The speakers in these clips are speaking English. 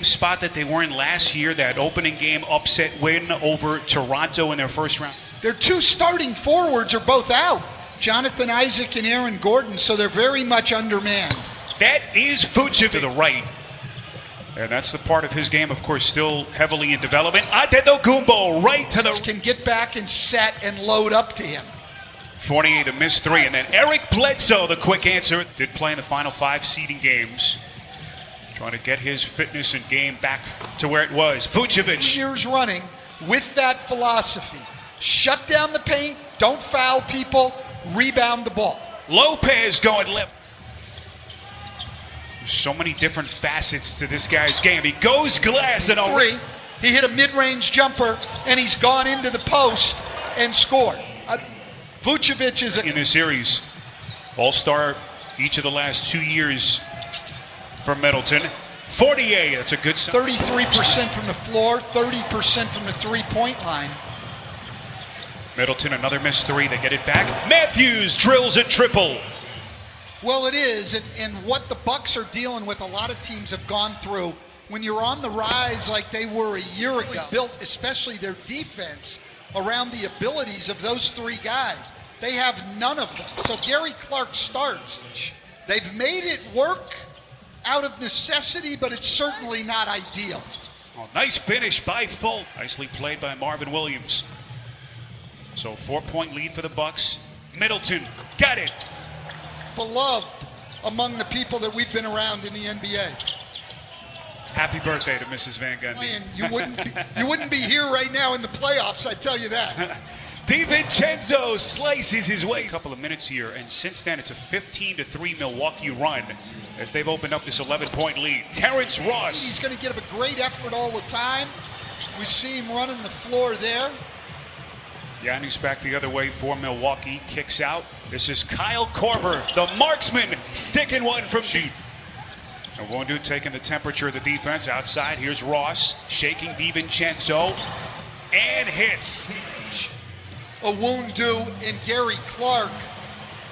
spot that they were in last year, that opening game upset win over Toronto in their first round. Their two starting forwards are both out, Jonathan Isaac and Aaron Gordon, so they're very much undermanned. That is Vucevic to the right. And that's the part of his game, of course, still heavily in development. Antetokounmpo right to the... Can get back and set and load up to him. 48 to miss three. And then Eric Bledsoe, the quick answer. Did play in the final 5 seeding games. Trying to get his fitness and game back to where it was. Vucevic. Years running with that philosophy. Shut down the paint, don't foul people, rebound the ball. Lopez going left. There's so many different facets to this guy's game. He goes glass and three. He hit a mid-range jumper and he's gone into the post and scored. Vucevic is in this series. All-star each of the last 2 years for Middleton. 48, that's a good sign. 33% from the floor, 30% from the three-point line. Middleton, another missed three. They get it back. Matthews drills a triple. Well, it is, and what the Bucks are dealing with, a lot of teams have gone through. When you're on the rise like they were a year ago, built especially their defense around the abilities of those three guys. They have none of them. So Gary Clark starts. They've made it work out of necessity, but it's certainly not ideal. Oh, nice finish by Fultz. Nicely played by Marvin Williams. So 4-point lead for the Bucks. Middleton got it. Beloved among the people that we've been around in the NBA. Happy birthday to Mrs. Van Gundy. You wouldn't be here right now in the playoffs, I tell you that. DiVincenzo slices his way. A couple of minutes here, and since then it's a 15-3 Milwaukee run as they've opened up this 11-point lead. Terrence Ross. He's going to give a great effort all the time. We see him running the floor there. Giannis back the other way for Milwaukee. Kicks out. This is Kyle Korver, the marksman, sticking one from deep. And Wondu taking the temperature of the defense outside. Here's Ross shaking DiVincenzo and hits. Wondu and Gary Clark,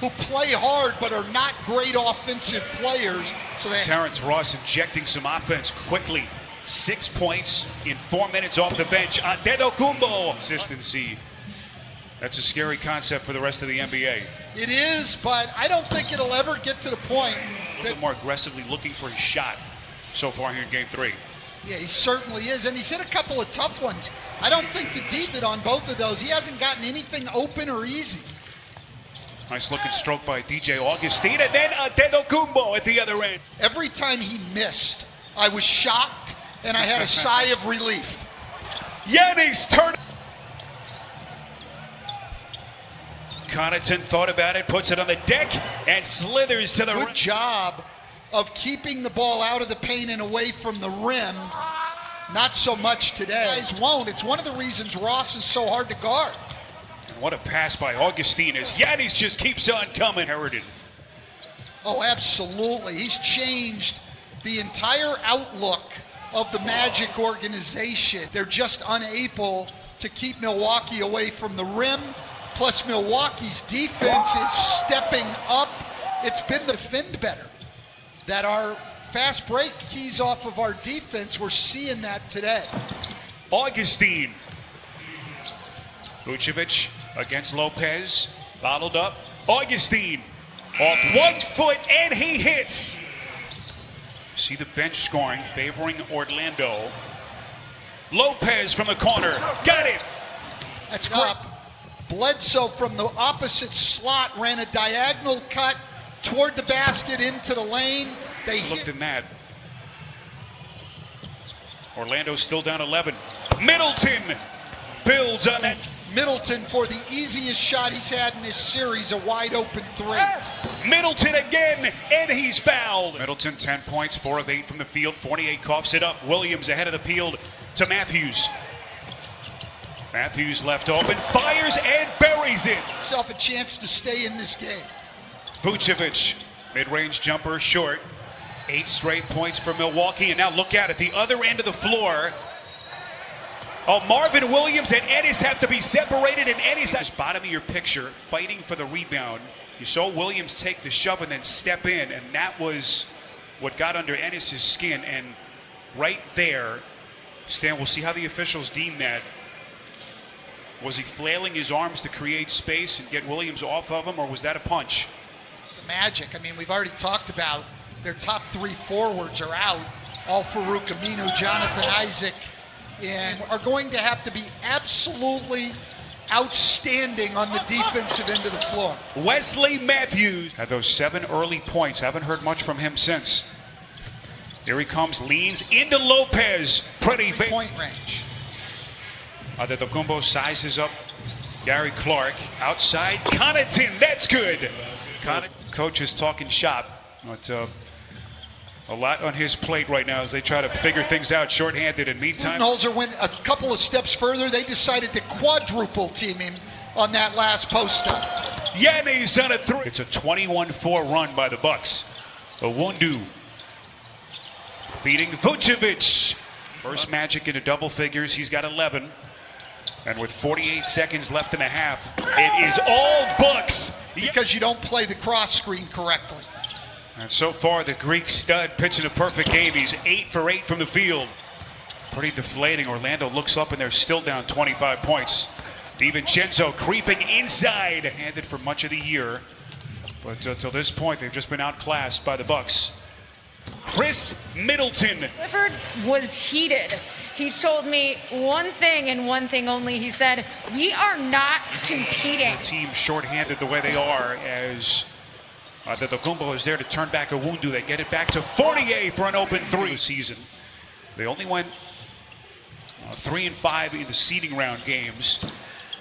who play hard but are not great offensive players. So Terrence Ross injecting some offense quickly. 6 points in 4 minutes off the bench. Antetokounmpo. Consistency. That's a scary concept for the rest of the NBA. It is, but I don't think it'll ever get to the point a little more aggressively looking for his shot so far here in Game 3. Yeah, he certainly is, and he's hit a couple of tough ones. I don't think the defense on both of those. He hasn't gotten anything open or easy. Nice looking stroke by DJ Augustine, and then Antetokounmpo at the other end. Every time he missed, I was shocked, and I had a sigh of relief. Giannis turned. Connaughton thought about it, puts it on the deck, and slithers to the rim. Good job of keeping the ball out of the paint and away from the rim. Not so much today. Guys won't. It's one of the reasons Ross is so hard to guard. And what a pass by Augustine as Giannis just keeps on coming. Heritage. Oh, absolutely. He's changed the entire outlook of the Magic organization. They're just unable to keep Milwaukee away from the rim. Plus, Milwaukee's defense is stepping up. It's been the defend better. That our fast break keys off of our defense, we're seeing that today. Augustine. Vucevic against Lopez. Bottled up. Augustine off 1 foot, and he hits. See the bench scoring, favoring Orlando. Lopez from the corner. Got it. That's great. Bledsoe from the opposite slot ran a diagonal cut toward the basket into the lane. They looked in that. Orlando's still down 11. Middleton builds on that. Middleton for the easiest shot he's had in this series, a wide open three. Middleton again, and he's fouled. Middleton 10 points, 4 of 8 from the field. 48 coughs it up. Williams ahead of the field to Matthews. Matthews left open, fires and buries it. Himself a chance to stay in this game. Vucevic, mid-range jumper short. 8 straight points for Milwaukee, and now look at the other end of the floor. Oh, Marvin Williams and Ennis have to be separated, and Ennis has bottom of your picture, fighting for the rebound. You saw Williams take the shove and then step in, and that was what got under Ennis' skin, and right there. Stan, we'll see how the officials deem that. Was he flailing his arms to create space and get Williams off of him, or was that a punch? The Magic, I mean, we've already talked about their top three forwards are out. Al-Farouq Aminu, Jonathan Isaac, and are going to have to be absolutely outstanding on the defensive end of the floor. Wesley Matthews had those 7 early points. Haven't heard much from him since. Here he comes, leans into Lopez. Pretty big. Point range. Antetokounmpo sizes up Gary Clark. Outside, Connaughton. That's good. Coach is talking shop. But, a lot on his plate right now as they try to figure things out shorthanded. In meantime, Budenholzer went a couple of steps further. They decided to quadruple team him on that last post-up. Giannis on a 3. It's a 21-4 run by the Bucks. Owundu feeding Vucevic. First Magic into double figures. He's got 11. And with 48 seconds left in a half, it is all Bucks. Because you don't play the cross screen correctly. And so far, the Greek stud pitching a perfect game. He's 8 for 8 from the field. Pretty deflating. Orlando looks up and they're still down 25 points. DiVincenzo creeping inside. Handed for much of the year. But till this point, they've just been outclassed by the Bucks. Chris Middleton. Clifford was heated. He told me one thing and one thing only. He said, we are not competing. The team shorthanded the way they are as Antetokounmpo is there to turn back Owundu. They get it back to Fournier for an open 3 season. They only went 3-5 in the seeding round games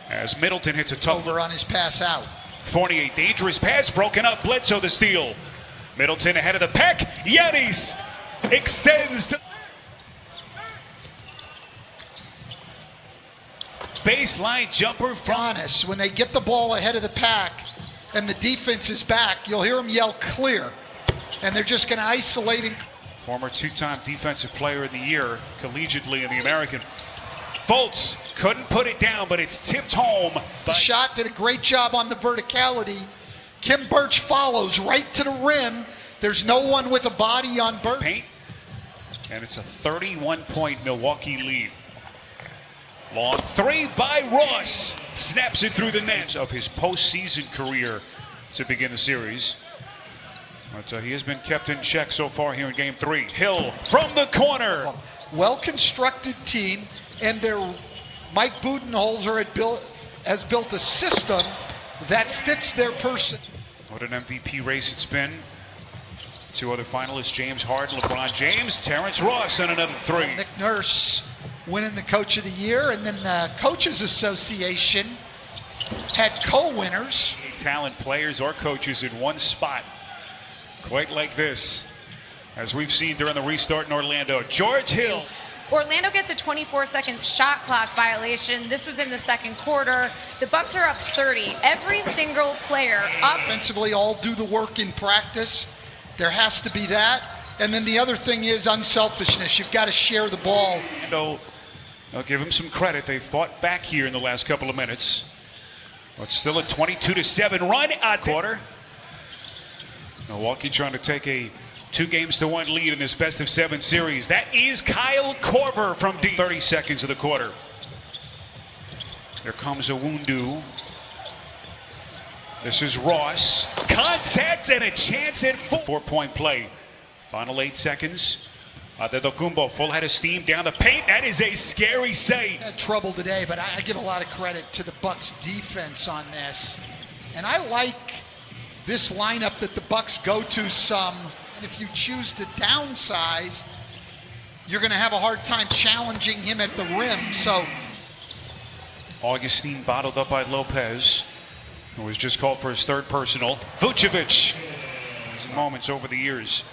as Middleton hits a tough over on his pass out. Fournier, dangerous pass, broken up. Bledsoe the steal. Middleton ahead of the pack. Giannis extends the baseline jumper from Giannis. When they get the ball ahead of the pack and the defense is back, you'll hear them yell clear. And they're just going to isolate him. Former 2-time defensive player of the year collegiately in the American. Fultz couldn't put it down, but it's tipped home. The shot did a great job on the verticality. Kim Birch follows right to the rim. There's no one with a body on Birch. Paint. And it's a 31-point Milwaukee lead. Long 3 by Ross. Snaps it through the net of his postseason career to begin the series. But he has been kept in check so far here in Game 3. Hill from the corner. Well-constructed team, and Mike Budenholzer has built a system that fits their person. What an MVP race it's been. 2 other finalists, James Harden, LeBron James, Terrence Ross on another 3. Nick Nurse winning the Coach of the Year, and then the Coaches Association had co-winners. Talent players or coaches in one spot. Quite like this, as we've seen during the restart in Orlando. George Hill. Orlando gets a 24-second shot clock violation. This was in the second quarter. The Bucks are up 30. Every single player up. Offensively, all do the work in practice. There has to be that. And then the other thing is unselfishness. You've got to share the ball. Orlando, I'll give them some credit. They fought back here in the last couple of minutes. But still a 22-7 run at quarter. Milwaukee trying to take a 2-1 lead in this best-of-7 series. That is Kyle Korver from deep. 30 seconds of the quarter. Here comes Owundu. This is Ross. Contact and a chance at 4-point play. Final 8 seconds. Antetokounmpo full head of steam down the paint. That is a scary sight. Had trouble today, but I give a lot of credit to the Bucks defense on this. And I like this lineup that the Bucks go to some. And if you choose to downsize, you're going to have a hard time challenging him at the rim. So Augustine bottled up by Lopez, who was just called for his 3rd personal. Vucevic. Moments over the years.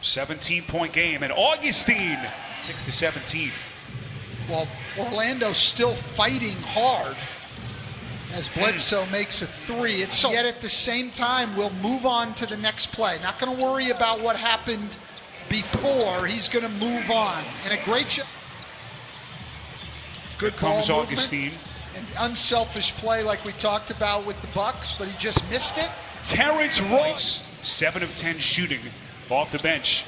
17-point game, and Augustine 6-17. Well, Orlando's still fighting hard as Bledsoe makes a 3. It's so yet at the same time, we'll move on to the next play. Not going to worry about what happened before. He's going to move on. And a great job. Good ball Comes movement Augustine. and unselfish play like we talked about with the Bucks, but he just missed it. Terrence Ross 7 of 10 shooting off the bench.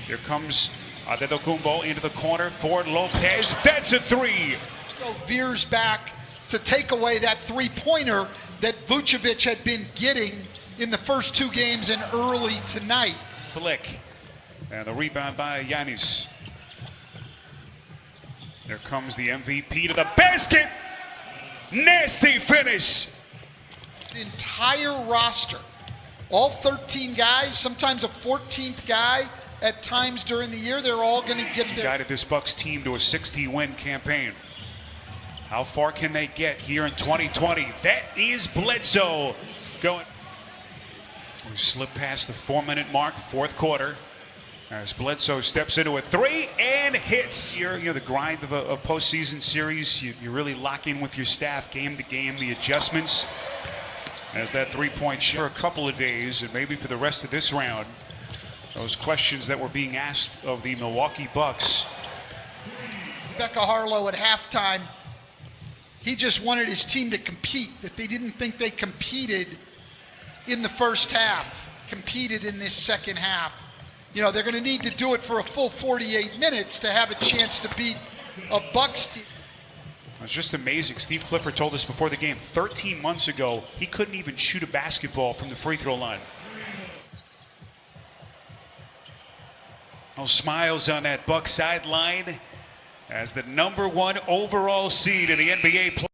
Here comes Adetokounmpo into the corner for Lopez. That's a three. So veers back to take away that three-pointer that Vucevic had been getting in the first 2 games and early tonight. Flick. And the rebound by Giannis. There comes the MVP to the basket. Nasty finish. The entire roster, all 13 guys, sometimes a 14th guy at times during the year, they're all going to get there. Guided this Bucks team to a 60-win campaign. How far can they get here in 2020? That is Bledsoe going. We slip past the 4-minute mark, fourth quarter, as Bledsoe steps into a three and hits. The grind of a postseason series, you really lock in with your staff game to game, the adjustments. As that three-point shot for a couple of days, and maybe for the rest of this round, those questions that were being asked of the Milwaukee Bucks. Rebecca Harlow at halftime, he just wanted his team to compete, that they didn't think they competed in the first half, competed in this second half. They're going to need to do it for a full 48 minutes to have a chance to beat a Bucks team. It's just amazing. Steve Clifford told us before the game, 13 months ago, he couldn't even shoot a basketball from the free throw line. No smiles on that Bucks sideline as the #1 overall seed in the NBA.